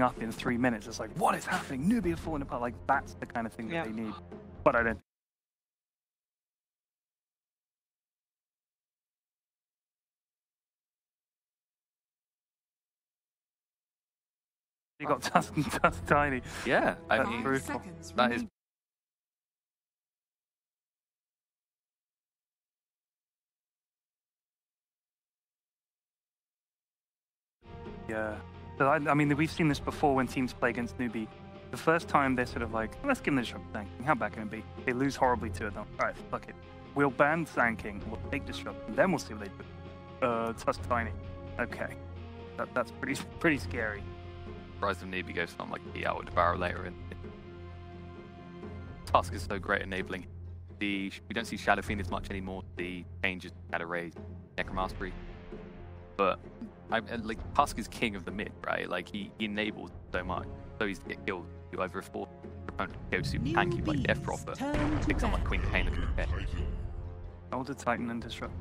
up in 3 minutes. It's like, what is happening? Newbee are falling apart. Like, that's the kind of thing that they need. But I don't. You got Tusk Tiny. Yeah, I That's mean, brutal. that is. Yeah. So I mean, we've seen this before when teams play against Newbee. The first time they're sort of like, let's give them the disrupt tanking. How bad can it be? They lose horribly to it though. All right, fuck it. We'll ban tanking. We'll take disrupt, and then we'll see what they do. Tusk Tiny. Okay. That's pretty scary. Rise of Newbee goes from like the out Devour later in. Tusk is so great enabling. We don't see Shadow Fiend as much anymore. The changes Shadow Raise, Necromastery. But like Tusk is king of the mid, right? Like he enables so much. So easy to get killed. You either force your opponent to go super tanky like Death Prophet, pick someone like Queen of Pain that can hit. Older Titan and disrupt.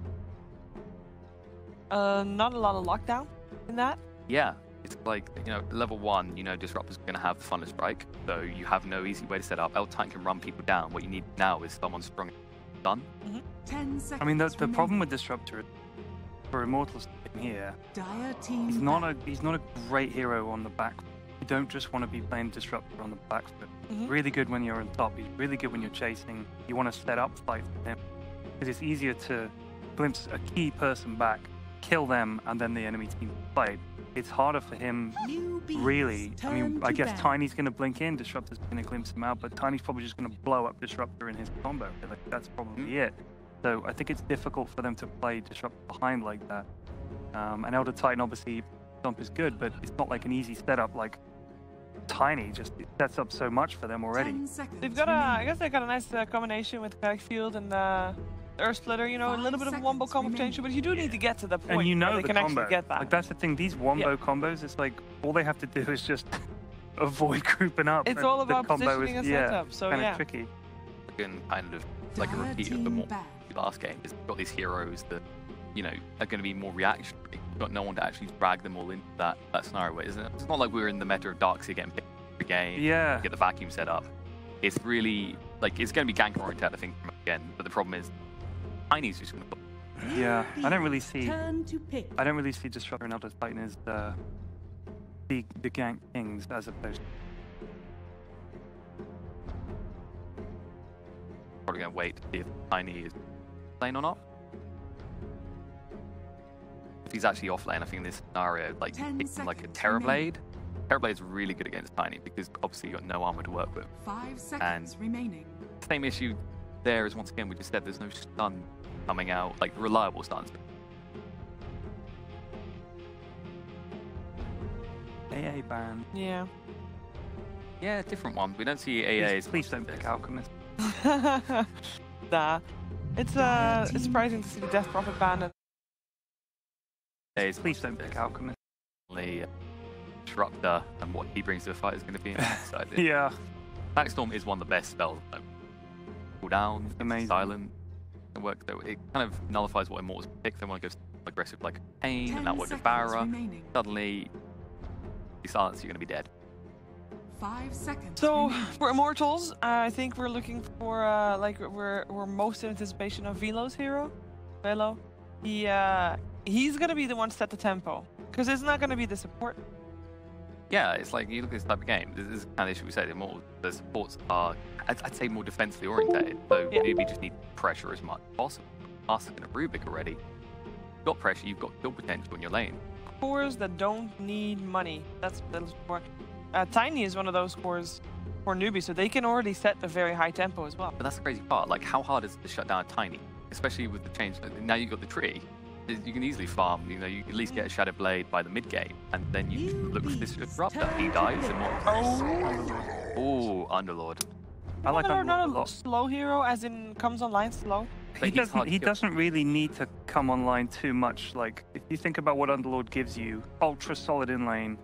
Not a lot of lockdown in that. Yeah. It's like, you know, level 1, you know, Disruptor's going to have Thunder Strike, so you have no easy way to set up. L-Tank can run people down. What you need now is someone strong and done. 10 seconds. I mean, the problem with Disruptor for Immortals in here, he's not a great hero on the back. You don't just want to be playing Disruptor on the back foot. Really good when you're on top. He's really good when you're chasing. You want to set up fights with him because it's easier to glimpse a key person back, kill them, and then the enemy team play. It's harder for him, really. I mean, I guess Tiny's going to blink in, Disruptor's going to glimpse him out, but Tiny's probably just going to blow up Disruptor in his combo. Like, that's probably it. So I think it's difficult for them to play Disruptor behind like that. And Elder Titan, obviously, Stomp is good, but it's not like an easy setup like Tiny. Just it sets up so much for them already. They've got I guess they got a nice combination with Kite Field and Earth Splitter, you know, a little bit of wombo combo potential, but you do need to get to the point and you know where they the can combo. actually get that. Like, that's the thing, these wombo combos, it's like, all they have to do is just avoid grouping up. It's and all about the combo positioning is, and setup, so kind yeah. of tricky. Again, kind of like a repeat of the more last game. It's got these heroes that, you know, are going to be more reactionary. You've got no one to actually drag them all into that scenario, isn't it? It's not like we're in the meta of Darkseid getting picked every game, get the vacuum set up. It's really, like, it's going to be gank oriented, I think, again, but the problem is, Tiny's just going to put. Yeah, I don't really see Disruptor and Elder Titan as the gank kings as opposed to. Probably going to wait to see if Tiny is playing or not. If he's actually off lane, I think in this scenario, like, like a Terrorblade. Terrorblade's really good against Tiny because obviously you've got no armor to work with. 5 seconds remaining. Same issue there is, once again, we just said there's no stun coming out, like reliable stuns. AA ban. Yeah. Yeah, different one. We don't see AAs. Please don't pick Alchemist. Nah. It's surprising to see the Death Prophet ban. Please don't pick Alchemist. Disruptor and what he brings to the fight is going to be inside. Yeah. Backstorm is one of the best spells. Cool down, amazing. Silent. It works though. It kind of nullifies what Immortals pick. They want to go aggressive like Pain, and that would Devourer. Suddenly, you silence, you're going to be dead. 5 seconds. So for Immortals, I think we're looking for like we're most in anticipation of Velo's hero, Velo. He's gonna be the one to set the tempo because it's not gonna be the support. Yeah, it's like you look at this type of game. This is kind of the issue we say. The supports are, I'd say, more defensively orientated. So Newbee just need pressure as much as possible. Ask in a Rubik already. You've got pressure. You've got kill potential in your lane. Cores that don't need money. That's more. Tiny is one of those cores for Newbee, so they can already set a very high tempo as well. But that's the crazy part. Like, how hard is it to shut down a Tiny? Especially with the change. Now you've got the tree. You can easily farm. You know, you can at least get a Shadow Blade by the mid game, and then you look for this Disruptor. He dies. Oh, Underlord. I like Underlord not a lot. Slow hero, as in comes online slow. He doesn't really need to come online too much. Like, if you think about what Underlord gives you, ultra solid in lane,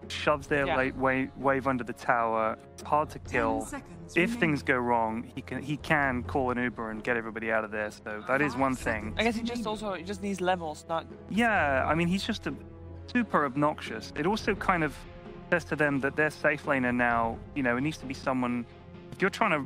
shoves their late wave under the tower. It's hard to kill. If things go wrong, he can call an Uber and get everybody out of there. So that is one thing. I guess he just needs levels, not. Yeah, I mean, he's just super obnoxious. It also kind of says to them that their safe laner now, you know, it needs to be someone. If you're trying to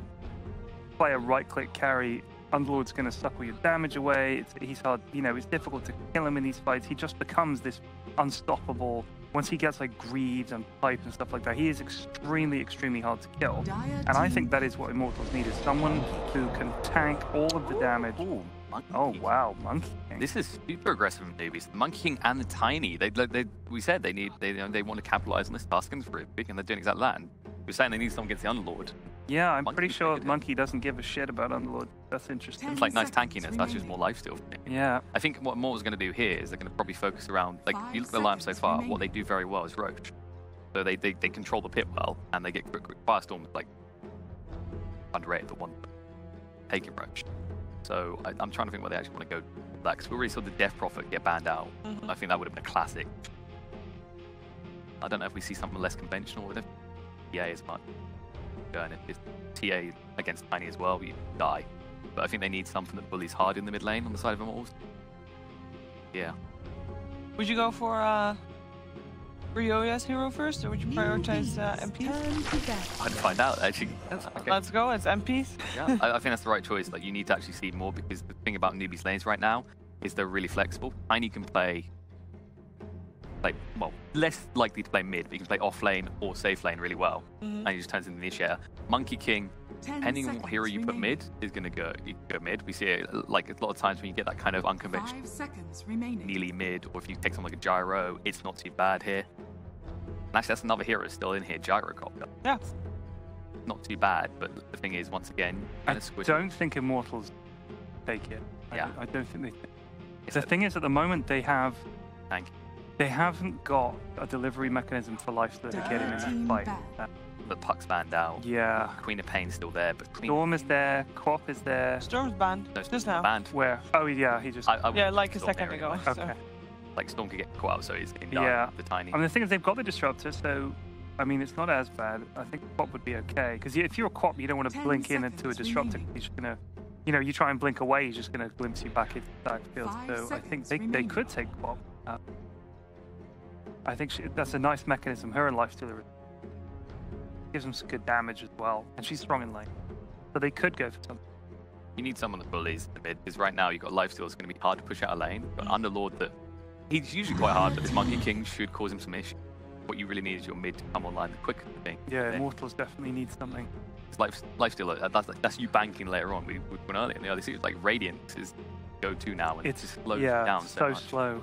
play a right-click carry, Underlord's going to suck all your damage away. He's hard, you know, it's difficult to kill him in these fights. He just becomes this unstoppable. Once he gets like Greaves and Pipe and stuff like that, he is extremely, extremely hard to kill. And I think that is what Immortals need, is someone who can tank all of the damage. Ooh, oh wow, Monkey King. This is super aggressive from Newbee. The Monkey King and the Tiny. We said they want to capitalize on this Tusken's for it, and they're doing exactly that. And we're saying they need someone against the Underlord. Yeah, I'm pretty sure Monkey doesn't give a shit about Underlord. That's interesting. It's like nice tankiness. That's just more lifesteal. Yeah. I think what Immortals going to do here is they're going to probably focus around, like, if you look at the lineup so far, what they do very well is Roach. So they control the pit well, and they get Firestorm, like, underrated, the one taking Roach. So I'm trying to think where they actually want to go with that, because we already saw the Death Prophet get banned out. I think that would have been a classic. I don't know if we see something less conventional with it. TA as much. And if it's TA against Tiny as well, you die. But I think they need something that bullies hard in the mid lane on the side of Immortals. Yeah. Would you go for Ryo as hero first, or would you prioritize MPs? I'd find out, actually. Okay. Let's go, it's MPs. Yeah, I think that's the right choice. Like, you need to actually see more, because the thing about Newbee's lanes right now is they're really flexible. Tiny can play, like, well, less likely to play mid, but he can play off lane or safe lane really well. And he just turns into the initiator. Monkey King, depending on what hero you put mid, is going to go mid. We see it, like, a lot of times when you get that kind of unconventional melee mid, or if you take something like a Gyro, it's not too bad here. And actually, that's another hero still in here, Gyro Copter. Yeah. Not too bad, but the thing is, once again, I don't think Immortals take it. Yeah. I don't think they take it. The thing is, at the moment, they haven't got a delivery mechanism for lifesteal to get him in that fight. The Puck's banned out. Yeah. Queen of Pain's still there, but Storm is there, Quap is there. Storm's banned. No, just now. Banned. Where? Oh yeah, he just. Yeah, like a second ago. Okay. So. Like Storm could get caught out, so he's in the Tiny. I mean, the thing is, they've got the Disruptor, so I mean, it's not as bad. I think Quap would be okay, because if you're a Quap, you don't want to blink in into a Disruptor. He's just gonna, you know, you try and blink away, he's just gonna glimpse you back into the backfield. So I think they could take Quap. I think that's a nice mechanism. Her and Lifestealer gives them some good damage as well, and she's strong in lane, so they could go for something. You need someone that bullies the mid, because right now you've got Lifesteal that's going to be hard to push out a lane. You've got Underlord that he's usually quite hard, but this Monkey King should cause him some issues. What you really need is your mid to come online the quicker thing. Yeah, Immortals definitely need something. Lifesteal, that's you banking later on. We went earlier in the early series, like Radiant is go-to now, and it just slows down so much. Slow.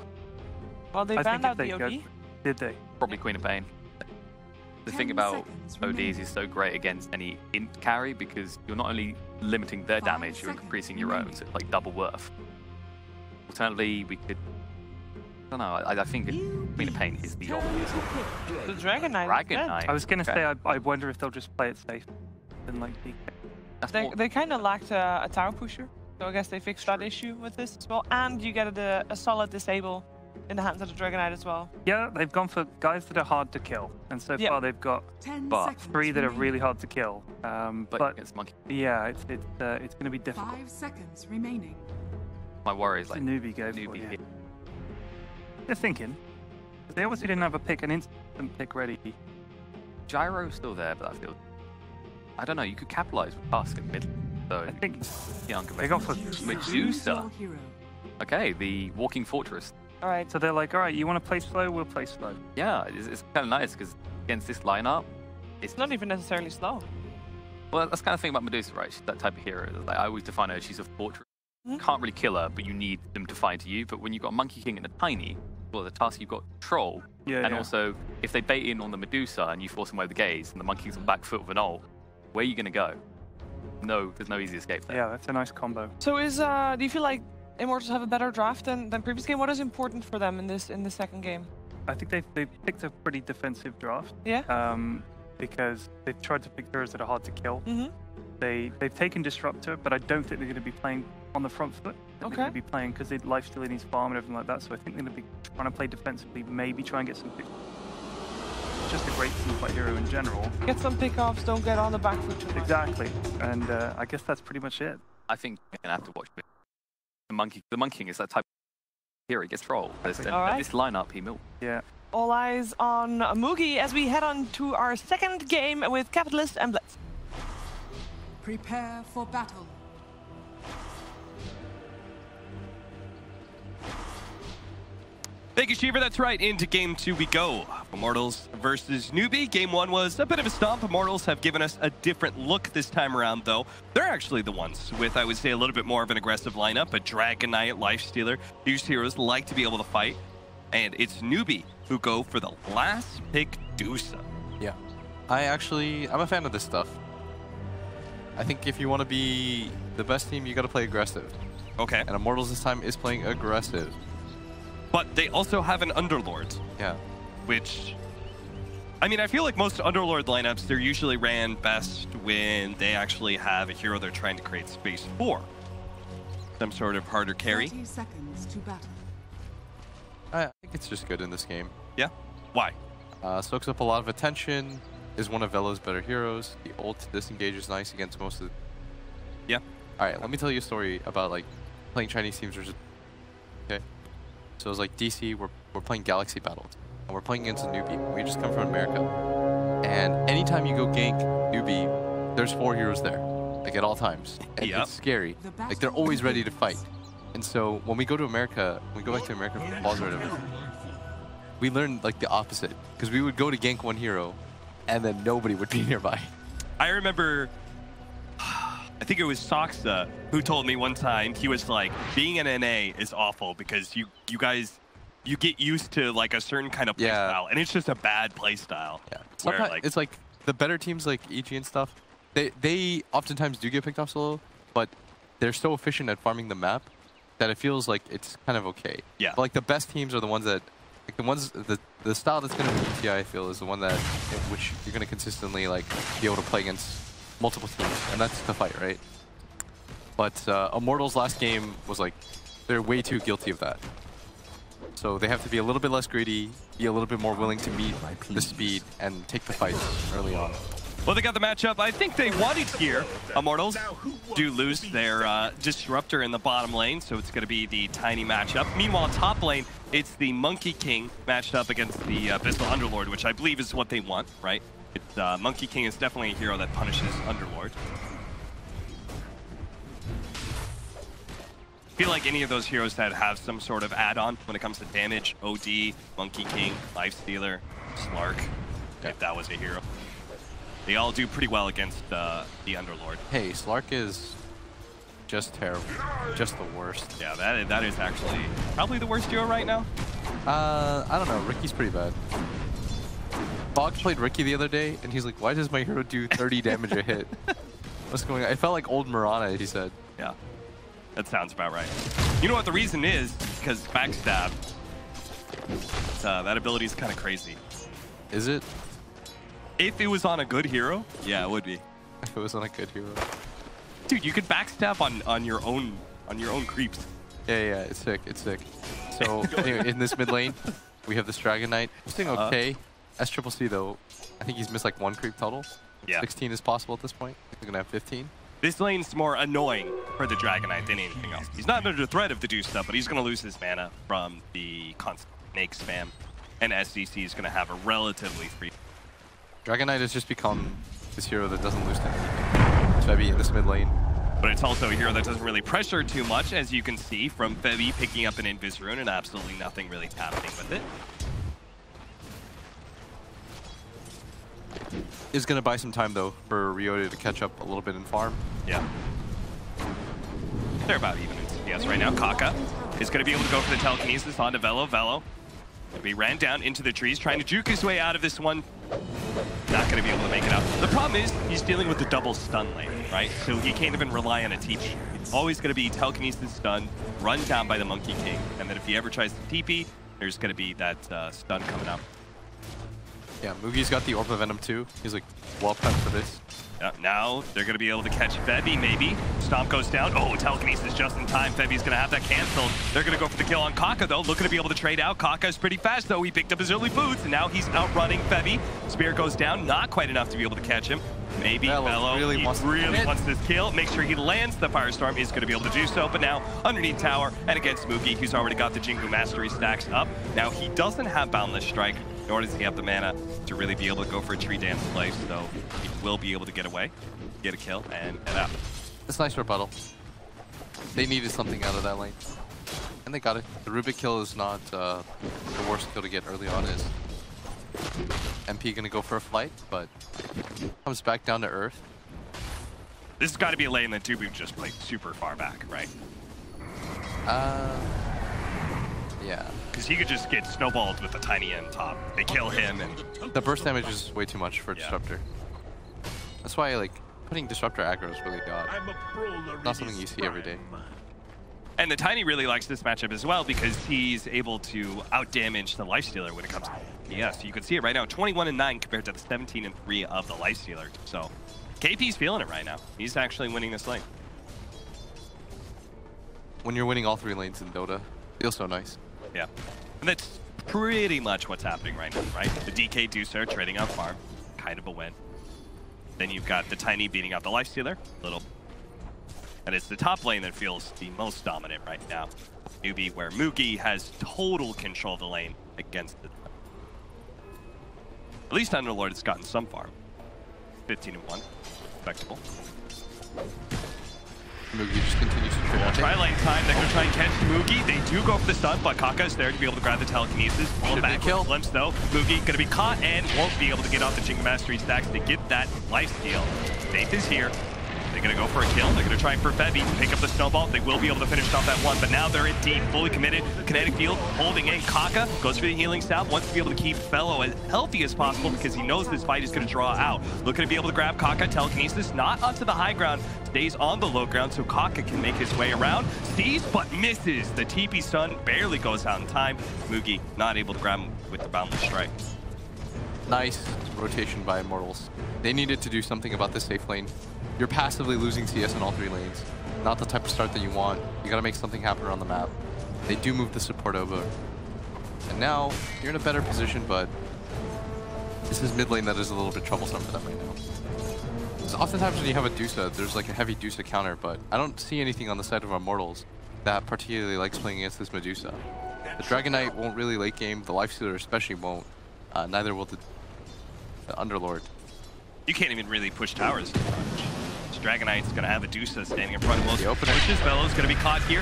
Well, they banned out the OD. Did they? Probably Queen of Pain. The thing about ODs is so great against any int carry, because you're not only limiting their damage, you're increasing your own, so it's like double worth. Alternatively, we could... I don't know, I think Queen of Pain is the obvious one. The Dragon Knight. Dragon Knight. I was going to say, I wonder if they'll just play it safe and like DK. They kind of lacked a tower pusher, so I guess they fixed that issue with this as well. And you get a solid disable in the hands of the Dragon Knight as well. Yeah, they've gone for guys that are hard to kill, and so far they've got 3 that are really hard to kill. But against Monkey. Yeah, it's going to be difficult. 5 seconds remaining. My worry is it's like a Newbee go for it. They're thinking. They obviously didn't have a pick, an instant pick ready. Gyro's still there, but that feels... I don't know, you could capitalize with Tusk in mid. So I think they got for Medusa. Okay, the Walking Fortress. All right. So they're like, all right, you want to play slow? We'll play slow. Yeah, it's kind of nice, because against this lineup, it's not even necessarily slow. Well, that's kind of thing about Medusa, right? She's that type of hero. Like, I always define her, she's a fortress. Can't really kill her, but you need them to fight to you. But when you've got a Monkey King and a Tiny, well, the task you've got Troll. Also, if they bait in on the Medusa and you force them away with the gaze, and the Monkey King's on the back foot with an ult, where are you going to go? No, there's no easy escape there. Yeah, that's a nice combo. So do you feel like Immortals have a better draft than previous game? What is important for them in the second game? I think they picked a pretty defensive draft. Yeah. Because they've tried to pick heroes that are hard to kill. They've taken Disruptor, but I don't think they're going to be playing on the front foot. They're going to be playing because they lifesteal in his farm and everything like that. So I think they're going to be trying to play defensively, maybe try and get some picks. Just a great teamfight hero in general. Get some pickoffs, don't get on the back foot too much. Exactly, and I guess that's pretty much it. I think you're going to have to watch the Monkey King is that type of hero. He gets trolled. This lineup, he milked. Yeah. all eyes on Mugi as we head on to our second game with Capitalist and Blitz. Prepare for battle. Thank you, Shiva. That's right. Into game 2 we go. Immortals versus Newbee. Game 1 was a bit of a stomp. Immortals have given us a different look this time around, though. They're actually the ones with, I would say, a little bit more of an aggressive lineup. A Dragon Knight, Lifestealer. These heroes like to be able to fight. And it's Newbee who go for the last pick, Dusa. Yeah. I'm a fan of this stuff. I think if you want to be the best team, you got to play aggressive. Okay. And Immortals this time is playing aggressive. But they also have an Underlord. Yeah. Which, I mean, I feel like most Underlord lineups, they're usually ran best when they actually have a hero they're trying to create space for. Some sort of harder carry. 30 seconds to battle. I think it's just good in this game. Yeah? Why? Soaks up a lot of attention, is one of Velo's better heroes. The ult disengage is nice against most of the... Yeah. Alright, let me tell you a story about like playing Chinese teams versus... Okay. So it's like DC, we're playing Galaxy battles. And we're playing against a Newbee. We just come from America. And anytime you go gank Newbee, there's 4 heroes there. Like at all times. And Yep. it's scary. Like they're always ready to fight. And so when we go to America, when we go back to America for balls or whatever, we learned like the opposite. Because we would go to gank one hero, and then nobody would be nearby. I remember, I think it was Soxa who told me one time, he was like, being an NA is awful because you guys, you get used to like a certain kind of play style, and it's just a bad play style. Yeah. Where, Sometimes like, it's like the better teams like EG and stuff, they oftentimes do get picked off solo, but they're so efficient at farming the map that it feels like it's kind of okay. Yeah. But like the best teams are the ones that, like the style that's going to be TI, I feel, is the one that, in which you're going to consistently like be able to play against multiple teams, and that's the fight, right? But Immortals last game was like, they're way too guilty of that. So they have to be a little bit less greedy, be a little bit more willing to meet the speed, and take the fight early on. well, they got the matchup I think they wanted here. Immortals do lose their Disruptor in the bottom lane, so it's going to be the tiny matchup. Meanwhile, top lane, it's the Monkey King matched up against the Abyssal Underlord, which I believe is what they want, right? It's, Monkey King is definitely a hero that punishes Underlord. I feel like any of those heroes that have some sort of add-on when it comes to damage, OD, Monkey King, Lifestealer, Slark, if that was a hero. They all do pretty well against the Underlord. Hey, Slark is just terrible. Just the worst. Yeah, that is actually probably the worst hero right now. I don't know. Ricky's pretty bad. Bog played Ricky the other day, and he's like, why does my hero do 30 damage a hit? What's going on? It felt like old Mirana, he said. Yeah, that sounds about right. You know what the reason is? Because backstab. That ability is kind of crazy. Is it? If it was on a good hero, yeah, it would be. If it was on a good hero. Dude, you could backstab on your own creeps. Yeah, it's sick. It's sick. So anyway, in this mid lane, we have this Dragon Knight. He's doing okay. SCCC though, I think he's missed like 1 creep total. Yeah. 16 is possible at this point. He's gonna have 15. This lane's more annoying for the Dragon Knight than anything else. He's not under the threat of the do stuff, but he's gonna lose his mana from the constant snake spam, and SCC is gonna have a relatively free. Dragon Knight has just become this hero that doesn't lose to anything. Febby in this mid lane. But it's also a hero that doesn't really pressure too much, as you can see from Febby picking up an Invis Rune and absolutely nothing really happening with it. Is going to buy some time though for Ryota to catch up a little bit in farm. Yeah. They're about even in CPS right now. Kaka is going to be able to go for the telekinesis onto Velo. Velo will be ran down into the trees, trying to juke his way out of this one. Not going to be able to make it out. The problem is he's dealing with the double stun lane, right? So he can't even rely on a TP. It's always going to be telekinesis stun, run down by the Monkey King, and then if he ever tries to TP, there's going to be that stun coming up. Yeah, Mugi's got the Orb of Venom too. He's like well prepped for this. Now they're going to be able to catch Febby, maybe. Stomp goes down. Oh, telekinesis just in time. Febby's going to have that canceled. They're going to go for the kill on Kaka, though. Looking to be able to trade out. Kaka's pretty fast, though. He picked up his early foods, and now he's outrunning Febby. Spear goes down. Not quite enough to be able to catch him. Maybe Velo really wants this kill. Make sure he lands. The Firestorm is going to be able to do so, but now underneath tower and against Mugi, who's already got the Jingu Mastery stacks up. Now he doesn't have Boundless Strike, nor does he have the mana to really be able to go for a tree dance play, so he will be able to get away, get a kill, and head out. It's nice rebuttal. They needed something out of that lane. And they got it. The Rubik kill is not the worst kill to get early on. Is MP gonna go for a flight, but comes back down to earth. This has got to be a lane that Newbee just played super far back, right? Yeah. Because he could just get snowballed with the tiny end top. They kill him, and The burst damage is way too much for Disruptor. That's why like putting Disruptor aggro is really god. Not something you see every day. And the Tiny really likes this matchup as well because he's able to outdamage the Lifestealer when it comes to PS. You can see it right now, 21-9 compared to the 17-3 of the Lifestealer. So KP's feeling it right now. He's actually winning this lane. When you're winning all 3 lanes in Dota, feels so nice. Yeah. And that's pretty much what's happening right now, right? The DK Deucer trading on farm, kind of a win. Then you've got the Tiny beating out the Lifestealer, little. And it's the top lane that feels the most dominant right now. Newbee, where Moogie has total control of the lane against it. At least Underlord has gotten some farm. 15-1. Respectable. Moogie just continues to trade. Tri-lane time, they're going to try and catch Moogie. They do go for the stun, but Kaka is there to be able to grab the telekinesis. Pull him back with a glimpse though. Moogie going to be caught and won't be able to get off the Jingle Mastery stacks to get that lifesteal. Faith is here. They're going to go for a kill. They're going to try for Febby, pick up the snowball. They will be able to finish off that one, but now they're in deep, fully committed. Kinetic field, holding in. Kaka goes for the healing salve, wants to be able to keep Fellow as healthy as possible because he knows this fight is going to draw out. Looking to be able to grab Kaka, telekinesis, not onto the high ground, stays on the low ground so Kaka can make his way around. Sees, but misses. The TP stun barely goes out in time. Moogie not able to grab him with the Boundless Strike. Nice rotation by Immortals. They needed to do something about this safe lane. You're passively losing CS in all 3 lanes. Not the type of start that you want. You gotta make something happen around the map. They do move the support over. And now, you're in a better position, but this is mid lane that is a little bit troublesome for them right now. Because oftentimes when you have a Dusa, there's like a heavy Dusa counter, but I don't see anything on the side of Immortals that particularly likes playing against this Medusa. The Dragon Knight won't really late game, the Lifestealer especially won't. Neither will the Underlord. You can't even really push towers too much. Dragon Knight's gonna have a Dusa standing in front of most. The opener. Pushes, Velo's gonna be caught here.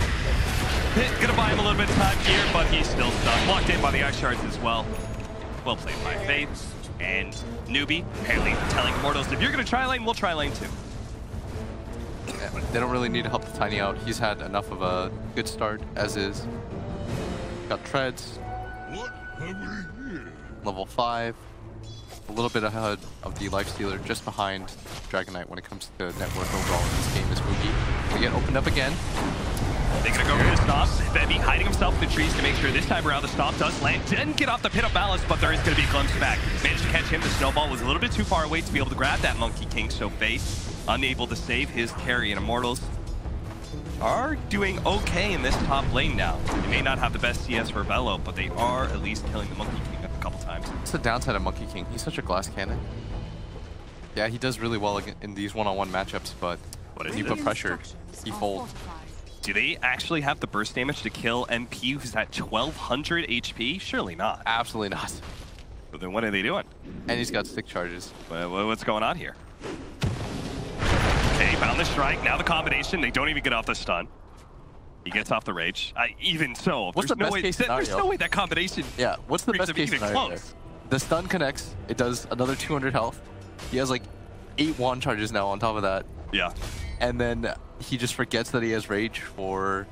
Gonna buy him a little bit of time here, but he's still stuck. Blocked in by the Ice Shards as well. Well played by Faith. And Newbee apparently telling Immortals, if you're gonna try lane, we'll try lane too. Yeah, they don't really need to help the Tiny out. He's had enough of a good start, as is. Got treads. Level 5. A little bit ahead of the Lifestealer, just behind Dragon Knight when it comes to network overall in this game is Moogie. They get opened up again. They're gonna go for the stomp. Febby hiding himself in the trees to make sure this time around the stomp does land. Didn't get off the pit of balance, but there is gonna be a glimpse back. Managed to catch him. The snowball was a little bit too far away to be able to grab that Monkey King, so Faith unable to save his carry, and Immortals are doing okay in this top lane now. They may not have the best CS for Velo, but they are at least killing the Monkey King a couple times. It's the downside of Monkey King. He's such a glass cannon. Yeah, he does really well in these one-on-one matchups, but when you put pressure, he folds. Do they actually have the burst damage to kill MP who's at 1200 HP? Surely not. Absolutely not. But then what are they doing? And he's got stick charges. What's going on here? Okay, Boundless Strike. Now the combination. They don't even get off the stun. He gets off the rage. Even so, what's the best case scenario? There's no way that combination. Yeah, what's the best case scenario there? The stun connects. It does another 200 health. He has like 8 wand charges now on top of that. Yeah. And then he just forgets that he has rage for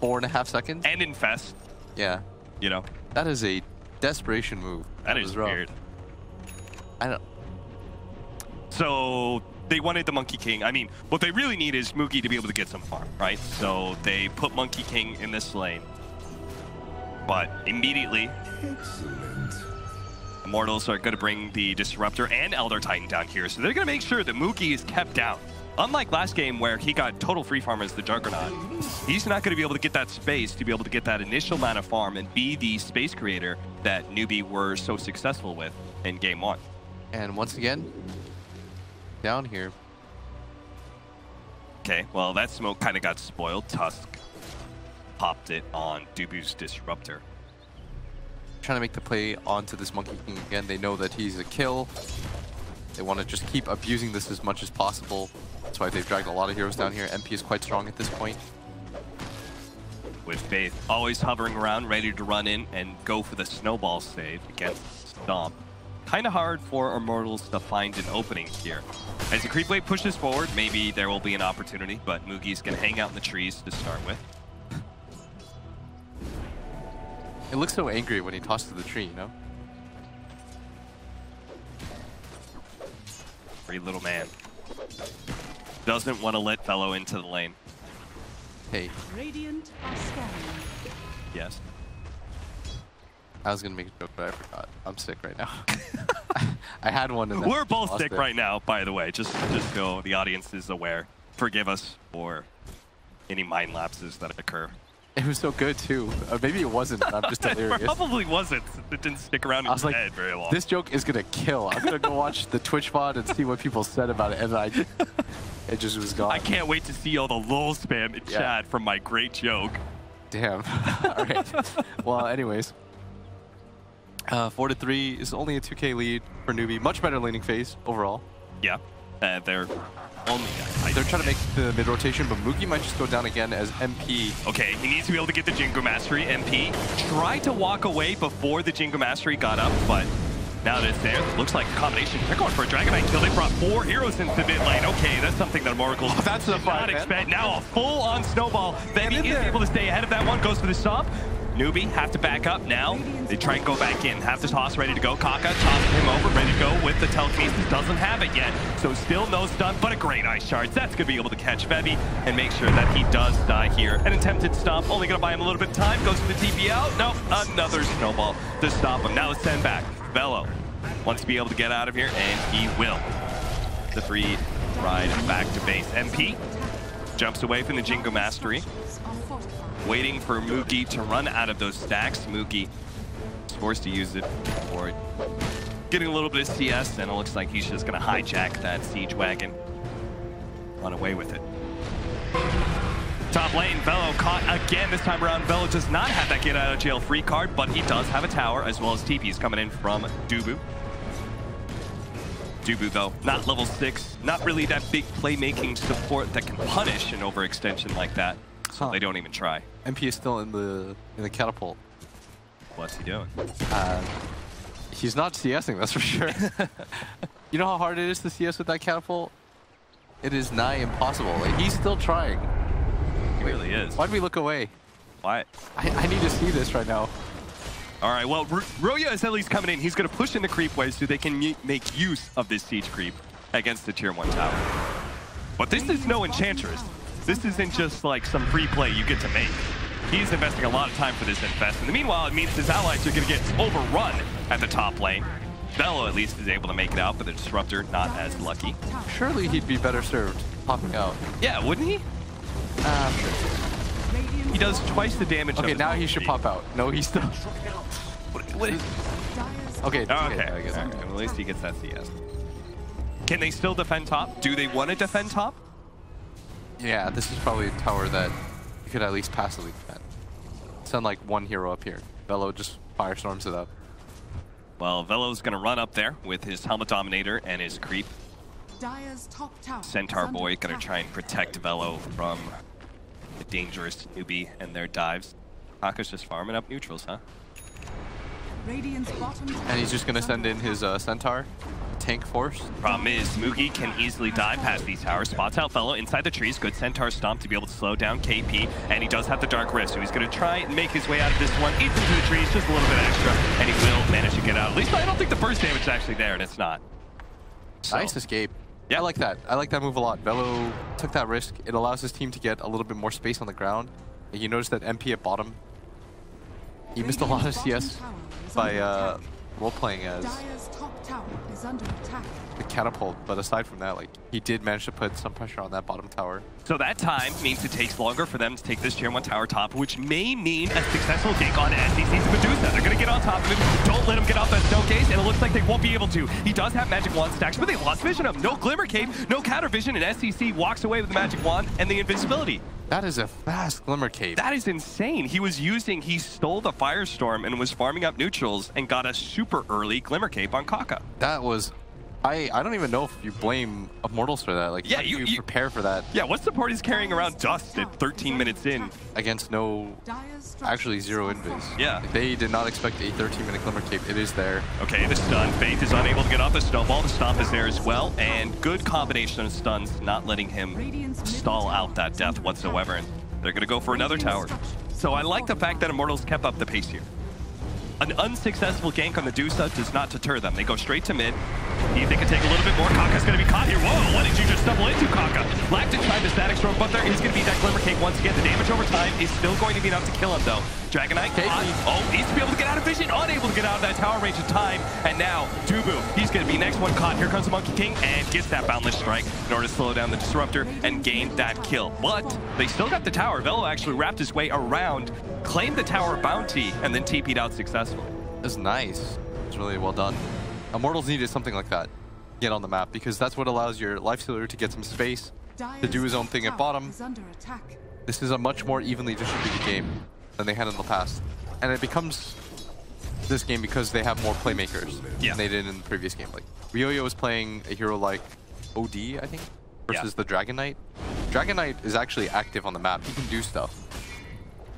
4.5 seconds. And infest. Yeah. You know. That is a desperation move. That is weird. I don't. So they wanted the Monkey King. I mean, what they really need is Moogie to be able to get some farm, right? So they put Monkey King in this lane. But immediately, Immortals are going to bring the Disruptor and Elder Titan down here. So they're going to make sure that Moogie is kept down. Unlike last game where he got total free farm as the Juggernaut, he's not going to be able to get that space to be able to get that initial amount of farm and be the space creator that Newbee were so successful with in game 1. And once again, down here. Okay, well that smoke kind of got spoiled. Tusk popped it on Dubu's Disruptor. trying to make the play onto this Monkey King again. They know that he's a kill. They want to just keep abusing this as much as possible. That's why they've dragged a lot of heroes down here. MP is quite strong at this point. With Faith always hovering around, ready to run in and go for the snowball save against Stomp. Kind of hard for Immortals to find an opening here. As the creep wave pushes forward, maybe there will be an opportunity, but Mugi's going to hang out in the trees to start with. It looks so angry when he tosses the tree, you know? Free little man. Doesn't want to let Fellow into the lane. Hey. Radiant are scanning. Yes. I was gonna make a joke, but I forgot. I'm sick right now. I had one in that. We're both sick right now, by the way. Just so the audience is aware. Forgive us for any mind lapses that occur. It was so good too. Maybe it wasn't. I'm just delirious. It probably wasn't. It didn't stick around in his head very long. This joke is gonna kill. I'm gonna go watch the Twitch VOD and see what people said about it, and it just was gone. I can't wait to see all the lol spam in chat from my great joke. Damn. All right. Well, anyways. 4-3 is only a 2K lead for Newbee. Much better laning phase overall. Yeah. They're only... They're trying to make the mid-rotation, but Mugi might just go down again as MP. Okay, he needs to be able to get the Jingo Mastery. MP tried to walk away before the Jingo Mastery got up, but now that it's there, it looks like a combination. They're going for a Dragonite kill. They brought 4 heroes into the mid lane. Okay, that's something that Immortals did not expect. Now a full-on snowball. Baby is able to stay ahead of that one. Goes for the stomp. Newbee have to back up now. They try and go back in. Have the toss ready to go. Kaka tosses him over, ready to go with the telekinesis. Doesn't have it yet. So still no stun, but a great ice shard. That's going to be able to catch Bevy and make sure that he does die here. An attempted stomp, only going to buy him a little bit of time. Goes for the TP out. Nope, another snowball to stop him. Now let's send back. Velo wants to be able to get out of here, and he will. The free ride back to base. MP jumps away from the Jingo Mastery. Waiting for Mugi to run out of those stacks. Mugi is forced to use it for getting a little bit of CS, and it looks like he's just going to hijack that siege wagon. Run away with it. Top lane, Velo caught again. This time around, Velo does not have that get out of jail free card, but he does have a tower, as well as TP's coming in from Dubu. Dubu, though, not level 6. Not really that big playmaking support that can punish an overextension like that. So they don't even try. MP is still in the catapult. What's he doing? He's not CSing, that's for sure. You know how hard it is to CS with that catapult? It is nigh impossible. Like, he's still trying. He really is. Why'd we look away? Why? I need to see this right now. All right, well, Roya is at least coming in. He's going to push in the creep wave so they can make use of this siege creep against the tier 1 tower. But this is no Enchantress. This isn't just like some free play you get to make. He's investing a lot of time for this infest. In the meanwhile, it means his allies are going to get overrun at the top lane. Velo at least is able to make it out, but the Disruptor not as lucky. Surely he'd be better served popping out. Yeah, wouldn't he? Sure. He does twice the damage. Okay, now he should pop out. No, he's still... Okay. Okay. I guess at least he gets that CS. Can they still defend top? Do they want to defend top? Yeah, this is probably a tower that you could at least passively defend. Send like one hero up here. Velo just firestorms it up. Well, Velo's going to run up there with his Helmet Dominator and his creep. Centaur Boy going to try and protect Velo from the dangerous Newbee and their dives. Kaka's just farming up neutrals, huh? And he's just going to send in his Centaur. Tank force. Problem is, Mugi can easily dive past these towers. Spots out Fellow inside the trees. Good Centaur stomp to be able to slow down KP. And he does have the Dark Rift, so he's going to try and make his way out of this one. Eats into the trees, just a little bit extra. And he will manage to get out. At least I don't think the burst damage is actually there, and it's not. So. Nice escape. Yeah, I like that. I like that move a lot. Velo took that risk. It allows his team to get a little bit more space on the ground. And you notice that MP at bottom, he missed a lot of CS by role-playing as the catapult, but aside from that, like, he did manage to put some pressure on that bottom tower. So that time means it takes longer for them to take this tier 1 tower top, which may mean a successful gank on SCC's Medusa. They're going to get on top of him. Don't let him get off that stone case, and it looks like they won't be able to. He does have magic wand stacks, but they lost vision of him. No Glimmer Cape, no counter vision, and SCC walks away with the magic wand and the invincibility. That is a fast Glimmer Cape. That is insane. He stole the Firestorm and was farming up neutrals and got a super early Glimmer Cape on Kaka. That was... I don't even know if you blame Immortals for that. Like, yeah, how do you prepare for that? Yeah, what's the point he's carrying around Dust at 13 minutes in? Against actually zero invis. Yeah. Like, they did not expect a 13-minute Glimmer Cape. It is there. Okay, the stun. Faith is unable to get off the snowball. The stomp is there as well. And good combination of stuns, not letting him stall out that death whatsoever. And they're going to go for another tower. So I like the fact that Immortals kept up the pace here. An unsuccessful gank on the Dusa does not deter them. They go straight to mid. See if they can take a little bit more. Kaka's going to be caught here. Whoa, what did you just stumble into, Kaka? Lactic tried the static storm, but there is going to be that Glimmer Cape once again. The damage over time is still going to be enough to kill him, though. Dragonite, needs to be able to get out of vision. Unable to get out of that tower range of time. And now, Dubu, he's going to be next one caught. Here comes the Monkey King and gets that Boundless Strike in order to slow down the Disruptor and gain that kill. But they still got the tower. Velo actually wrapped his way around, claimed the tower bounty, and then TP'd out successfully. That's nice. It's really well done. Immortals needed something like that. Get on the map, because that's what allows your Lifestealer to get some space, to do his own thing at bottom. This is a much more evenly distributed game than they had in the past. And it becomes this game because they have more playmakers than they did in the previous game. Like, Ryoyo was playing a hero like OD, I think, versus the Dragon Knight. Dragon Knight is actually active on the map. He can do stuff.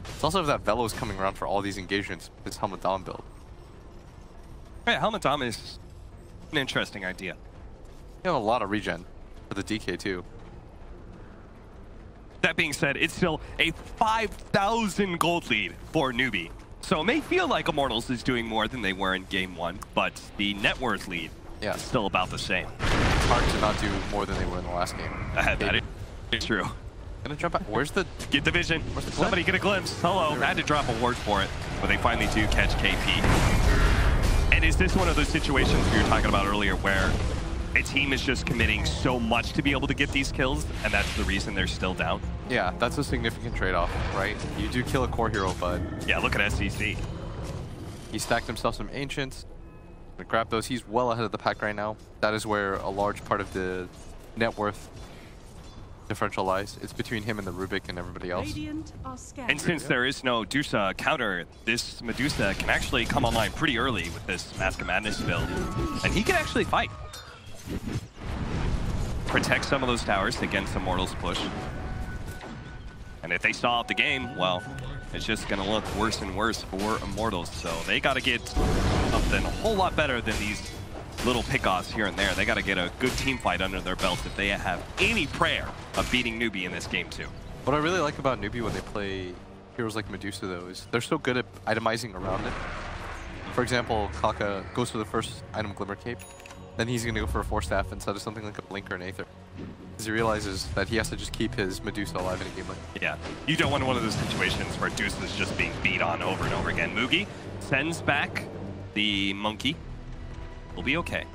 It's also that Velo's coming around for all these engagements with his Helmet Dom build. Yeah, Helmet Dom is an interesting idea. You have a lot of regen for the DK too. That being said, it's still a 5,000 gold lead for Newbee. So it may feel like Immortals is doing more than they were in game one, but the net worth lead is still about the same. It's hard to not do more than they were in the last game. That is true. Gonna jump out. Where's the... Get the vision. Where's the Somebody get a glimpse. Hello. Had to drop a ward for it, but they finally do catch KP. And is this one of those situations we were talking about earlier where a team is just committing so much to be able to get these kills, and that's the reason they're still down? Yeah, that's a significant trade-off, right? You do kill a core hero, but... Yeah, look at SCC. He stacked himself some Ancients. Gonna grab those. He's well ahead of the pack right now. That is where a large part of the net worth differential lies. It's between him and the Rubik and everybody else. And since there is no Dusa counter, this Medusa can actually come online pretty early with this Mask of Madness build. And he can actually fight. Protect some of those towers against Immortals' push. And if they stall out the game, well, it's just going to look worse and worse for Immortals. So they got to get something a whole lot better than these little pickoffs here and there. They got to get a good team fight under their belt if they have any prayer of beating Newbee in this game too. What I really like about Newbee when they play heroes like Medusa, though, is they're so good at itemizing around it. For example, Kaka goes for the first item, Glimmer Cape. Then he's going to go for a Force Staff instead of something like a Blink or an Aether. Because he realizes that he has to just keep his Medusa alive in a game like that. Yeah, you don't want one of those situations where Deuce is just being beat on over and over again. Mugi sends back the Monkey. We'll be okay.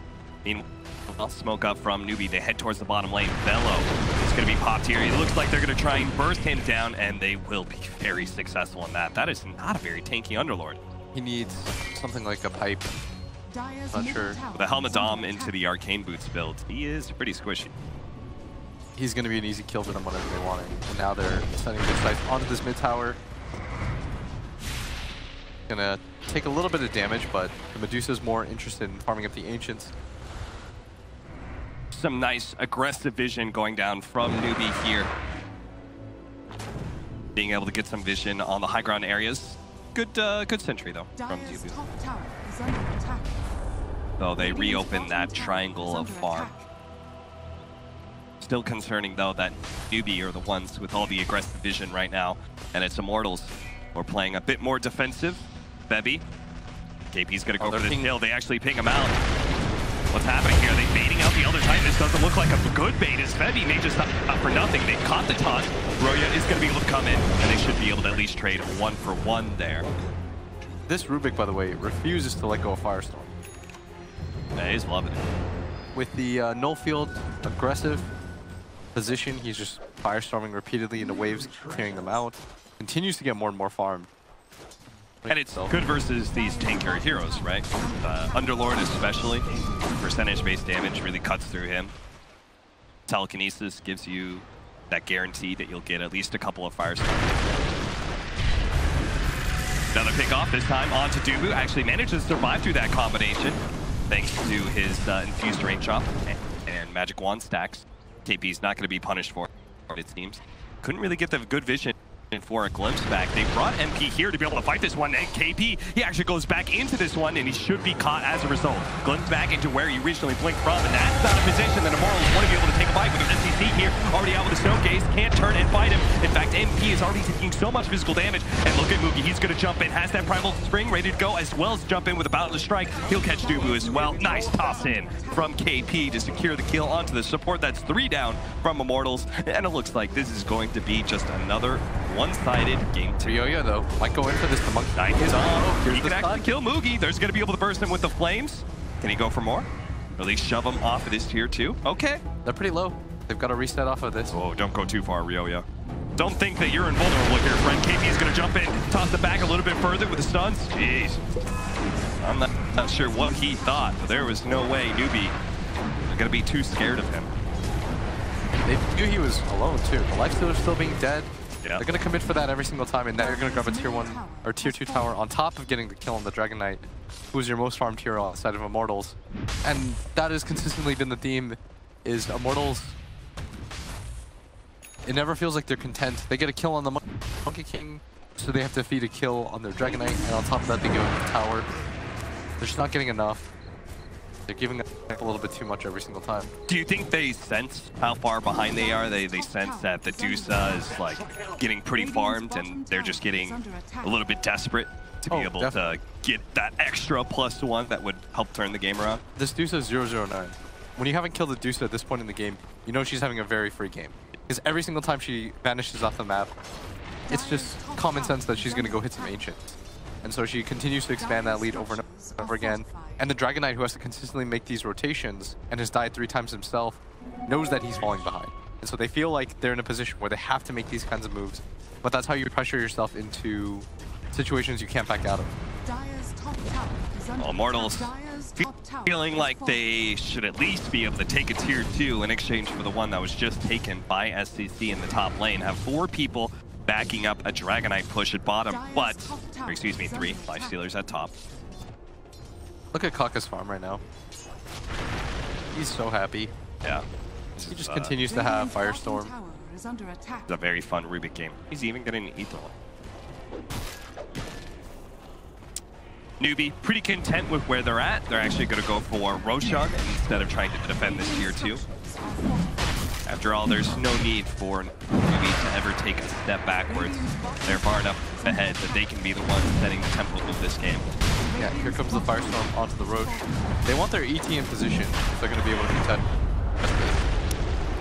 Meanwhile, smoke up from Newbee. They head towards the bottom lane. Velo is going to be popped here. It looks like they're going to try and burst him down, and they will be very successful in that. That is not a very tanky Underlord. He needs something like a pipe. Not sure. With a Helmet Dom into the Arcane Boots build, he is pretty squishy. He's going to be an easy kill for them whenever they want it. And now they're sending their sights onto this mid tower. Gonna take a little bit of damage, but the Medusa's more interested in farming up the Ancients. Some nice aggressive vision going down from Newbee here. Being able to get some vision on the high ground areas. Good sentry though from Newbee. So they reopen that triangle of farm. Still concerning though that Newbee are the ones with all the aggressive vision right now, and it's Immortals who are playing a bit more defensive. Bebby. KP's gonna go for the kill. They actually ping him out. What's happening here? Are they baiting out the Elder Titan? This doesn't look like a good bait, as Bebby may just up for nothing. They caught the taunt. Roya is gonna be able to come in, and they should be able to at least trade 1-for-1 there. This Rubik, by the way, refuses to let go of Firestorm. Yeah, he's loving it. With the null field aggressive position, he's just Firestorming repeatedly into waves, clearing them out. Continues to get more and more farmed. And it's good versus these tanker heroes, right? Underlord especially, percentage-based damage really cuts through him. Telekinesis gives you that guarantee that you'll get at least a couple of firestorms. Another pick off, this time onto Dubu. Actually manages to survive through that combination thanks to his infused rain chop and magic wand stacks. KP's not going to be punished for it, it seems. Couldn't really get the good vision for a glimpse back. They brought MP here to be able to fight this one, and KP, he actually goes back into this one, and he should be caught as a result. Glimpse back into where he originally blinked from, and that's not a position that Immortals want to be able to take a bite with an SEC here. Already out with a Snow Gaze, can't turn and fight him. In fact, MP is already taking so much physical damage, and look at Moogie, he's going to jump in, has that Primal Spring ready to go, as well as jump in with a Boundless Strike. He'll catch Dubu as well. Nice toss in from KP to secure the kill onto the support. That's 3 down from Immortals, and it looks like this is going to be just another one-sided game. Ryoya, though, might go in for this. The monkey Knight is on. He can the actually kill Moogie. There's going to be able to burst him with the flames. Can he go for more? Or at least shove him off of this tier 2? Okay. They're pretty low. They've got to reset off of this. Oh, don't go too far, Ryoya. Don't think that you're invulnerable here, friend. KP is going to jump in, toss it back a little bit further with the stuns. Jeez. I'm not sure what he thought, but there was no way Newbee was going to be too scared of him. They knew he was alone, too. The Lifestealer's still being dead. Yeah. They're going to commit for that every single time, and now you're going to grab a tier 1 or tier 2 tower on top of getting the kill on the Dragon Knight, who's your most farmed hero outside of Immortals. And that has consistently been the theme, is Immortals, it never feels like they're content. They get a kill on the Monkey King, so they have to feed a kill on their Dragon Knight, and on top of that they give them the tower. They're just not getting enough. They're giving up a little bit too much every single time. Do you think they sense how far behind they are? They sense that the Dusa is like getting pretty farmed, and they're just getting a little bit desperate to be able to get that extra +1 that would help turn the game around? This Dusa is 009. When you haven't killed the Dusa at this point in the game, you know she's having a very free game. Because every single time she vanishes off the map, it's just common sense that she's going to go hit some Ancients. And so she continues to expand that lead over and over again. And the Dragon Knight, who has to consistently make these rotations and has died 3 times himself, knows that he's falling behind. And so they feel like they're in a position where they have to make these kinds of moves. But that's how you pressure yourself into situations you can't back out of. Well, Immortals feeling like they should at least be able to take a tier 2 in exchange for the one that was just taken by SCC in the top lane. Have 4 people backing up a Dragon Knight push at bottom, but, or excuse me, 3 Lifestealers at top. Look at Kaka's farm right now. He's so happy. Yeah. He just continues to have Firestorm. Is under attack. It's a very fun Rubik game. He's even getting an Ether one. Newbee, pretty content with where they're at. They're actually going to go for Roshan instead of trying to defend this tier 2. After all, there's no need for Newbee to ever take a step backwards. They're far enough ahead that they can be the ones setting the tempo of this game. Yeah, here comes the Firestorm onto the Roche. They want their ET in position if they're going to be able to contend.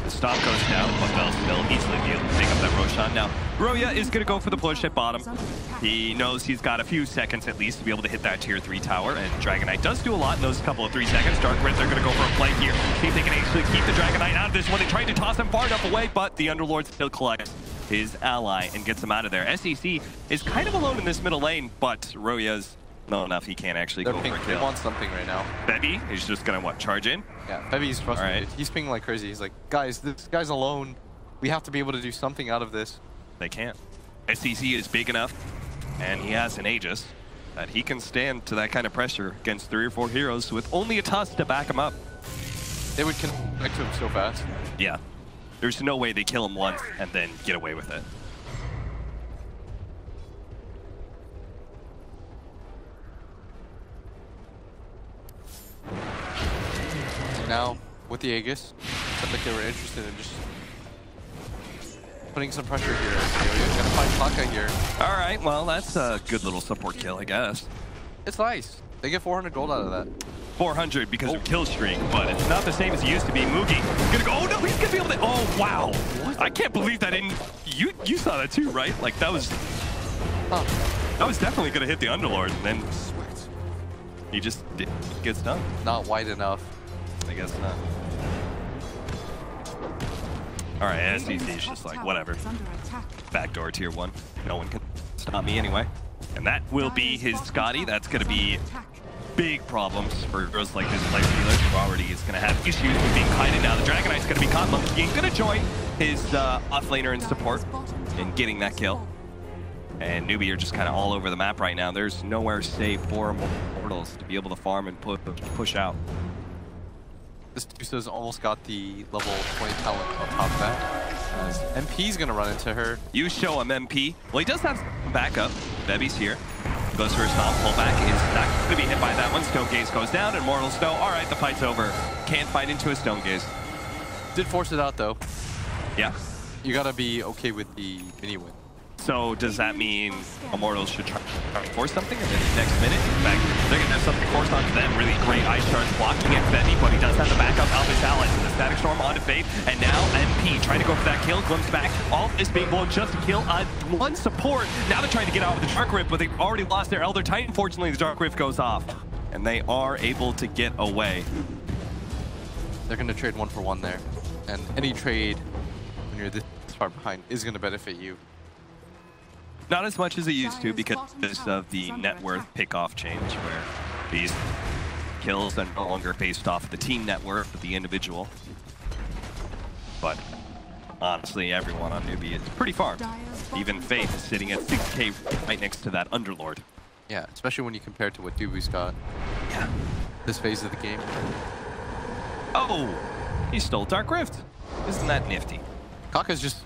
The stop goes down, but they'll still easily be able to pick up that Roshan. Now, Ryoya is going to go for the push at bottom. He knows he's got a few seconds at least to be able to hit that tier 3 tower, and Dragon Knight does do a lot in those couple of 3 seconds. Dark Red, they're going to go for a play here. See if they can actually keep the Dragon Knight out of this one. They tried to toss him far enough away, but the Underlord still collects his ally and gets him out of there. SEC is kind of alone in this middle lane, but Ryoya's low enough he can't actually go for a kill. They want something right now. Bebby is just going to, what, charge in? Yeah, Bebby's frustrated. He's pinging like crazy. He's like, guys, this guy's alone. We have to be able to do something out of this. They can't. SEC is big enough, and he has an Aegis, that he can stand to that kind of pressure against 3 or 4 heroes with only a tusk to back him up. They would connect to him so fast. Yeah. There's no way they kill him once and then get away with it. Now, with the Aegis, it looked like they were interested in just putting some pressure here. He's gonna find Kaka here. All right, well, that's a good little support kill, I guess. It's nice. They get 400 gold out of that. 400 because of kill streak, but it's not the same as it used to be. Moogie gonna go. Oh no, he's gonna be able to. Oh wow! I can't believe that. You saw that too, right? Like that was. Huh. That was definitely gonna hit the Underlord, and then he just gets done. Not wide enough. I guess not. All right, SEC is just like whatever. Backdoor tier 1. No one can stop me anyway. And that will be his Scotty. That's going to be big problems for heroes like this Life Stealer, who already is going to have issues with being kited. Now the Dragon Knight's going to be caught. Monkey King's going to join his offlaner in support and getting that kill. And Newbee are just kind of all over the map right now. There's nowhere safe for Immortals to be able to farm and push out. This Dusa's almost got the level 20 talent on top of that. As MP's gonna run into her. You show him MP. Well, he does have backup. Bevy's here. Goes for a stomp. Pullback is not going to be hit by that one. Stone Gaze goes down, and Immortals know, all right, the fight's over. Can't fight into a Stone Gaze. Did force it out, though. Yeah. You gotta be okay with the mini win. So does that mean Immortals should try to force something in the next minute? In fact, they're going to have something forced onto them. Really great Ice Shards blocking at Bevy, but he does have the backup of his allies. The Static Storm onto Faith, and now MP trying to go for that kill. Glimpse back. All this being blown just to kill on one support. Now they're trying to get out with the Dark Rift, but they've already lost their Elder Titan. Fortunately, the Dark Rift goes off, and they are able to get away. They're going to trade 1-for-1 there. And any trade, when you're this far behind, is going to benefit you. Not as much as it used to because of the net worth pick-off change, where these kills are no longer based off the team net worth of the individual. But honestly, everyone on Newbee is pretty farmed. Even Faith is sitting at 6k right next to that Underlord. Yeah, especially when you compare it to what Newbee's got. Yeah. This phase of the game. Oh, he stole Dark Rift. Isn't that nifty? Kaka's just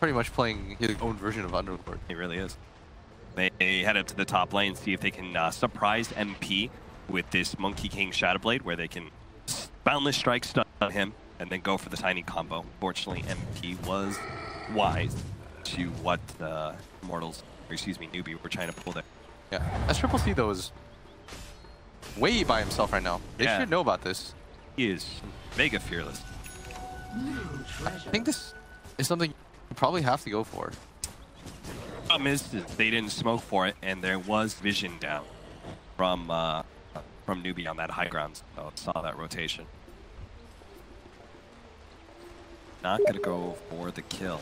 pretty much playing his own version of Underlord. He really is. They head up to the top lane, see if they can surprise MP with this Monkey King Shadowblade, where they can Boundless Strike stun him and then go for the tiny combo. Fortunately, MP was wise to what Immortals, or excuse me, Newbee were trying to pull there. Yeah, SCCC though is way by himself right now. They should know about this. He is mega fearless. I think this is something you probably have to go for. Problem is they didn't smoke for it, and there was vision down from Newbee on that high ground. So saw that rotation. Not gonna go for the kill.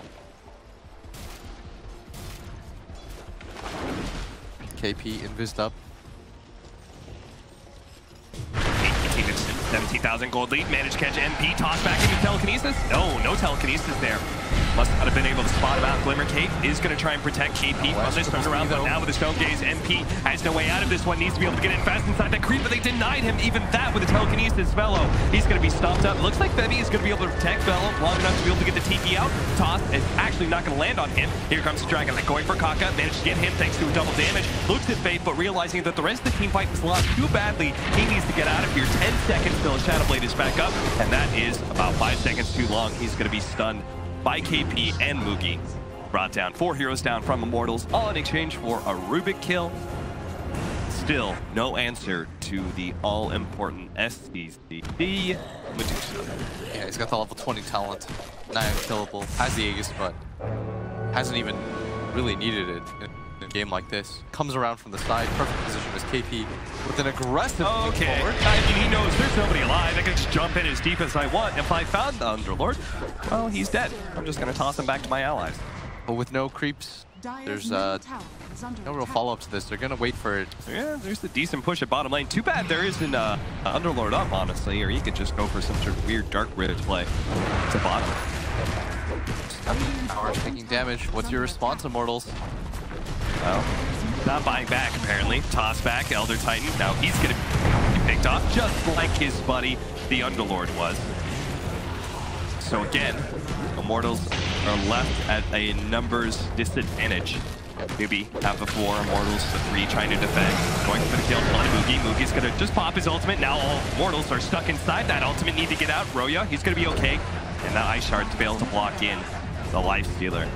KP invised up. 17,000 gold lead, managed to catch MP, toss back into telekinesis. No telekinesis there. Must not have been able to spot him out. Glimmer Cape is going to try and protect KP from this turnaround, but now with the Stone Gaze, MP has no way out of this one. Needs to be able to get in fast inside that creep, but they denied him even that with the telekinesis. Velo, he's going to be stomped up. Looks like Bevy is going to be able to protect Velo long enough to be able to get the TP out. Toss is actually not going to land on him. Here comes the Dragon Knight going for Kaka. Managed to get him thanks to a double damage. Looks at Faith, but realizing that the rest of the team fight was lost too badly, he needs to get out of here. 10 seconds till his Shadowblade is back up, and that is about 5 seconds too long. He's going to be stunned by KP and Mugi. Brought down 4 heroes down from Immortals, all in exchange for a Rubik kill. Still, no answer to the all-important SCC Medusa. Yeah, he's got the level 20 talent. Not unkillable. Has the Aegis, but hasn't even really needed it in a game like this. Comes around from the side, perfect position as KP with an aggressive forward. I mean, he knows there's nobody alive. I can just jump in as deep as I want. If I found the Underlord, well, he's dead. I'm just going to toss him back to my allies. But with no creeps, there's no real follow-up to this. They're going to wait for it. Yeah, there's a decent push at bottom lane. Too bad there isn't Underlord up, honestly, or he could just go for some sort of weird Dark Rift play to bottom. Power's taking damage. What's your response, Immortals? Well, not buying back, apparently. Toss back, Elder Titan. Now he's going to be picked off, just like his buddy, the Underlord, was. So again, Immortals are left at a numbers disadvantage. Newbee have the 4, Immortals the 3 trying to defend. Going for the kill on Mugi. Mugi's going to just pop his ultimate. Now all Immortals are stuck inside that ultimate, need to get out. Roya, he's going to be okay. And that Ice Shard to be able to block in the Life Stealer.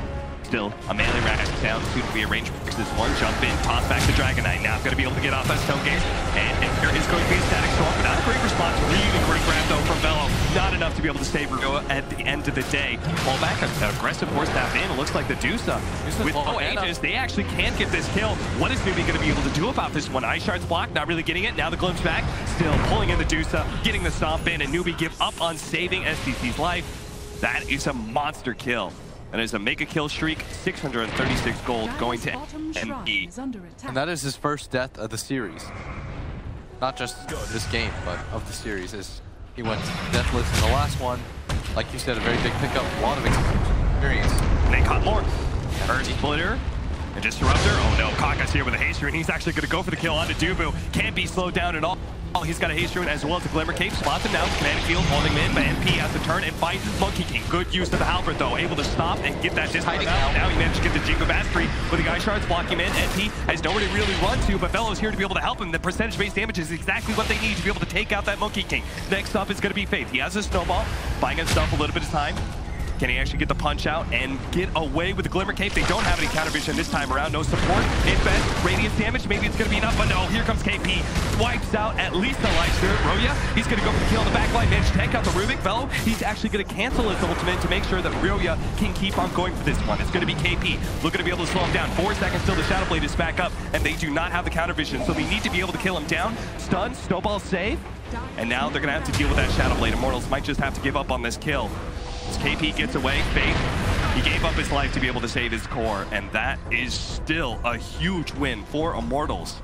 Still, a melee rash down, soon to be a range versus 1. Jump in, toss back to Dragon Knight. Now going to be able to get off that Stone Gaze. And there is going to be a Static Storm. Not a great response. Really great grab though from Velo. Not enough to be able to save Roya at the end of the day. Pull back, an aggressive horse tap in. It looks like the Dusa. With no Aegis, they actually can't get this kill. What is Newbee going to be able to do about this one? Ice Shard's blocked, not really getting it. Now the glimpse back, still pulling in the Dusa, getting the stomp in, and Newbee give up on saving SCC's life. That is a monster kill. That is a mega kill streak, 636 gold going to MP. And that is his first death of the series. not just this game, but of the series, is he went deathless in the last one. Like you said, a very big pickup, a lot of experience. And they caught more. Earth Splitter and Disruptor. Oh no, Kaka's here with a haste rune. He's actually going to go for the kill onto Dubu. Can't be slowed down at all. He's got a haste rune as well as a Glimmer Cape. Spots him now. Commanding field holding him in, but MP has to turn and fight Monkey King. Good use of the Halberd though. Able to stop and get that distance out. Now he managed to get the Jingo Mastery with the Guy Shards blocking him in. MP has nowhere to really run to, but Velo's here to be able to help him. The percentage-based damage is exactly what they need to be able to take out that Monkey King. Next up is going to be Faith. He has a snowball, buying himself a little bit of time. Can he actually get the punch out and get away with the Glimmer Cape? They don't have any counter vision this time around. No support. Infest, radius damage. Maybe it's going to be enough, but no. Here comes KP. Wipes out at least the life spirit. Roya, he's going to go for the kill on the back line. Managed to take out the Rubik. Velo, he's actually going to cancel his ultimate to make sure that Roya can keep on going for this one. It's going to be KP. Looking to be able to slow him down. 4 seconds till the Shadow Blade is back up, and they do not have the counter vision, so they need to be able to kill him down. Stun, snowball save, and now they're going to have to deal with that Shadow Blade. Immortals might just have to give up on this kill. As KP gets away, Faith, he gave up his life to be able to save his core, and that is still a huge win for Immortals.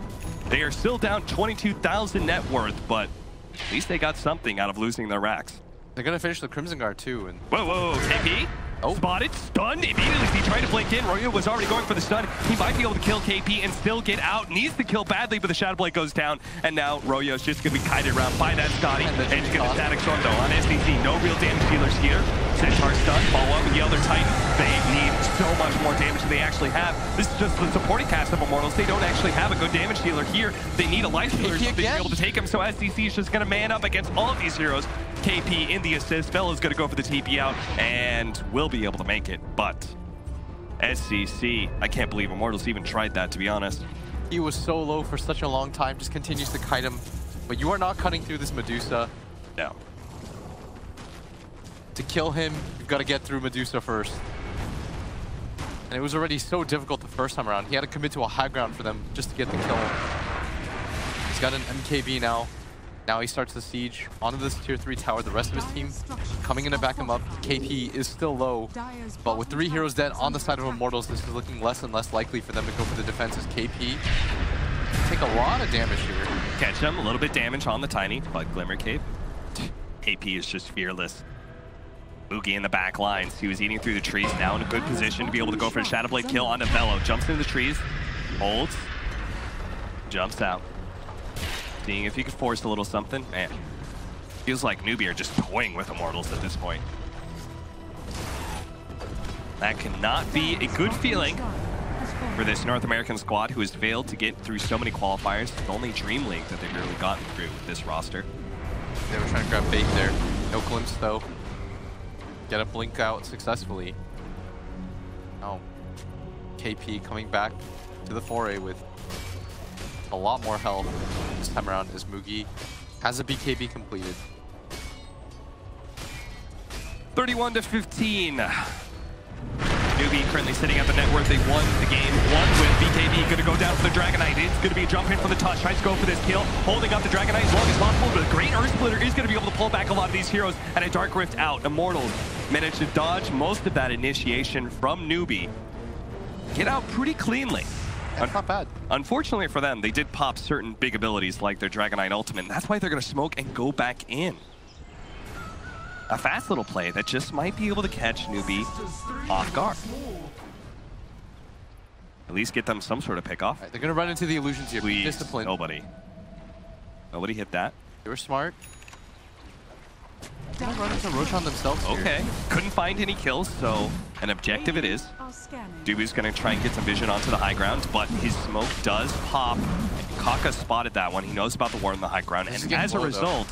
They are still down 22,000 net worth, but at least they got something out of losing their racks. They're gonna finish the Crimson Guard too. And whoa, KP. Spotted, stunned immediately. He tried to blink in. Roya was already going for the stun. He might be able to kill KP and still get out. Needs to kill badly, but the Shadow Blade goes down. And now Roya is just going to be kited around by that Scotty. And he's going to static storm though on SDC. No real damage dealers here. Centaur stun, follow up with the other Titan. They need so much more damage than they actually have. This is just the supporting cast of Immortals. They don't actually have a good damage dealer here. They need a life stealer to be able to take him. So SDC is just going to man up against all of these heroes. KP in the assist. Velo's going to go for the TP out and will be able to make it. But SCC, I can't believe Immortals even tried that, to be honest. He was so low for such a long time, just continues to kite him. But you are not cutting through this Medusa. No. To kill him, you've got to get through Medusa first. And it was already so difficult the first time around. He had to commit to a high ground for them just to get the kill. He's got an MKB now. Now he starts the siege onto this tier 3 tower. The rest of his team coming in to back him up. KP is still low, but with 3 heroes dead on the side of Immortals, this is looking less and less likely for them to go for the defense as KP take a lot of damage here. Catch him, a little bit damage on the Tiny, but Glimmer Cape. KP is just fearless. Boogie in the back lines. He was eating through the trees, now in a good position to be able to go for a Shadow Blade kill onto Velo. Jumps into the trees, holds, jumps out. Seeing if he could force a little something. Man, feels like Newbee are just toying with Immortals at this point. That cannot be a good feeling for this North American squad who has failed to get through so many qualifiers. It's only DreamLeague that they've really gotten through with this roster. They were trying to grab bait there. No glimpse though. Get a blink out successfully. Oh, KP coming back to the foray with a lot more health this time around as Mugi has a BKB completed. 31-15. Newbee currently sitting at the net worth. They won the game. One with BKB going to go down for the Dragonite. It's going to be a jump in for the touch. Tries to go for this kill. Holding up the Dragonite as long as possible. But a great Earth Splitter is going to be able to pull back a lot of these heroes. And a Dark Rift out. Immortals managed to dodge most of that initiation from Newbee. Get out pretty cleanly. That's not bad. Unfortunately for them, they did pop certain big abilities like their Dragonite ultimate. And that's why they're going to smoke and go back in. A fast little play that just might be able to catch Newbee off guard. At least get them some sort of pick off. Right, they're going to run into the illusions here. Please, discipline. Nobody hit that. They were smart. They're running into Roshan themselves here. Okay, couldn't find any kills, so an objective it is. Dubu's going to try and get some vision onto the high ground, but his smoke does pop. Kaka spotted that one. He knows about the war on the high ground, and as a result,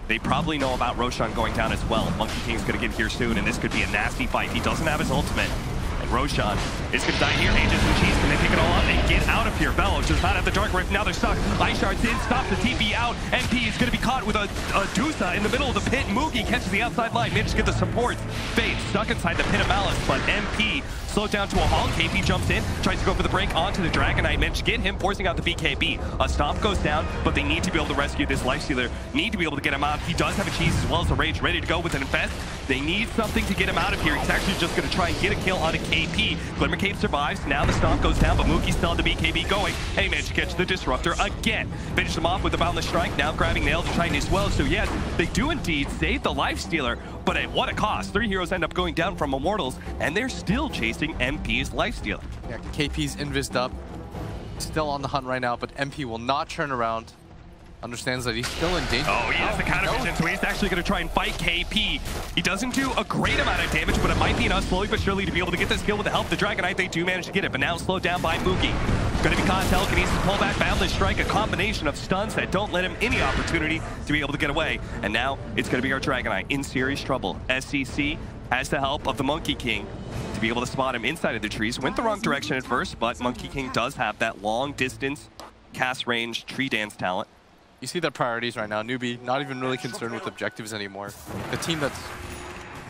they probably know about Roshan going down as well. Monkey King's going to get here soon, and this could be a nasty fight. He doesn't have his ultimate. And Roshan is going to die here. Aegis and Cheese, can they pick it all up and get out of here? Velo does not have the Dark Rift. Now they're stuck. Ice Shards in, stops the TP out. MP is going to be caught with a Dusa in the middle of the pit. Mugi catches the outside line. Managed to get the support. Fade stuck inside the pit of Malice, but MP slowed down to a halt. KP jumps in, tries to go for the break onto the Dragonite. Managed to get him, forcing out the BKB. A stomp goes down, but they need to be able to rescue this Lifestealer. Need to be able to get him out. He does have a Cheese as well as a Rage ready to go with an Infest. They need something to get him out of here. He's actually just going to try and get a kill on a KP. KP. Glimmer Cape survives. Now the stomp goes down, but Mookie's still on the BKB going. And he managed to catch the Disruptor again. Finish him off with the Boundless Strike. Now grabbing Nail to Titan as well. So yes, they do indeed save the Lifestealer, but at what a cost. 3 heroes end up going down from Immortals, and they're still chasing MP's Lifestealer. Yeah, KP's invised up. Still on the hunt right now, but MP will not turn around. Understands that he's still in danger. Oh, he has the counter vision, so he's actually going to try and fight KP. He doesn't do a great amount of damage, but it might be enough slowly but surely to be able to get this kill with the help of the Dragonite. They do manage to get it, but now slowed down by Mookie. Going to be caught telekinesis, pull back, Boundless Strike, a combination of stuns that don't let him any opportunity to be able to get away. And now it's going to be our Dragonite in serious trouble. SCC has the help of the Monkey King to be able to spot him inside of the trees. Went the wrong direction at first, but Monkey King does have that long distance cast range tree dance talent. You see their priorities right now. Newbee not even really concerned with objectives anymore. The team that's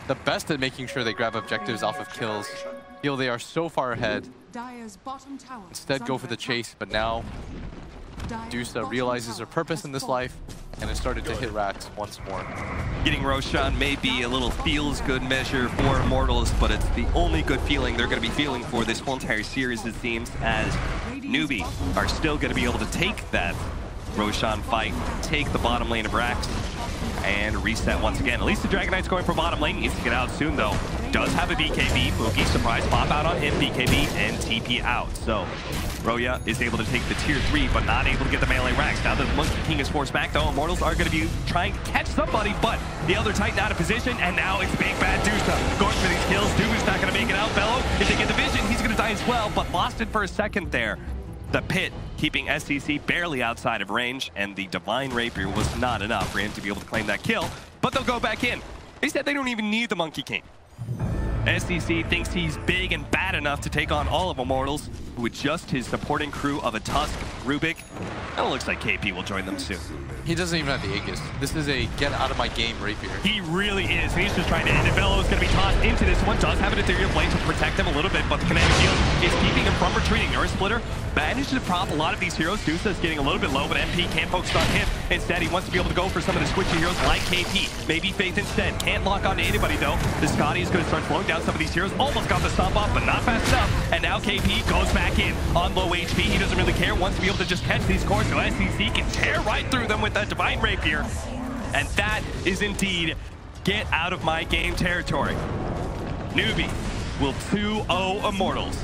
the best at making sure they grab objectives off of kills. Feel they are so far ahead. Instead go for the chase, but now Dusa realizes her purpose in this life and has started to hit racks once more. Getting Roshan may be a little feels-good measure for Immortals, but it's the only good feeling they're going to be feeling for this whole entire series, it seems, as Newbee are still going to be able to take that Roshan fight, take the bottom lane of racks, and reset once again. At least the Dragonite's going for bottom lane. Needs to get out soon, though. Does have a BKB. Mookie, surprise, pop out on him, BKB, and TP out. So, Roya is able to take the tier 3, but not able to get the melee racks. Now that the Monkey King is forced back, though, Immortals are going to be trying to catch somebody, but the other Titan out of position, and now it's Big Bad Dusa going for these kills. Duba's not going to make it out. Bello, if they get the vision, he's going to die as well, but lost it for a second there. The pit keeping SCC barely outside of range, and the Divine Rapier was not enough for him to be able to claim that kill, but they'll go back in. They said they don't even need the Monkey King. SCC thinks he's big and bad enough to take on all of Immortals with just his supporting crew of a Tusk, Rubik, and it looks like KP will join them soon. He doesn't even have the Aegis. This is a get out of my game rapier. He really is, and he's just trying to end it. Bello is going to be tossed into this one. Does have an Ethereal Blade to protect him a little bit, but the kinetic shield is keeping him from retreating. Earth Splitter managed to prop a lot of these heroes. Dusa is getting a little bit low, but MP can't focus on him. Instead, he wants to be able to go for some of the switchy heroes like KP. Maybe Faith instead. Can't lock onto anybody, though. The Scotty is going to start slowing down some of these heroes. Almost got the stomp off, but not fast enough. And now KP goes back in on low HP. He doesn't really care. Wants to be able to just catch these cores, so SCC can tear right through them with that Divine Rapier. And that is indeed get out of my game territory. Newbee will 2-0 Immortals.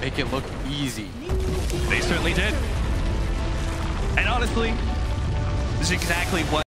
Make it look easy. They certainly did. And honestly, this is exactly what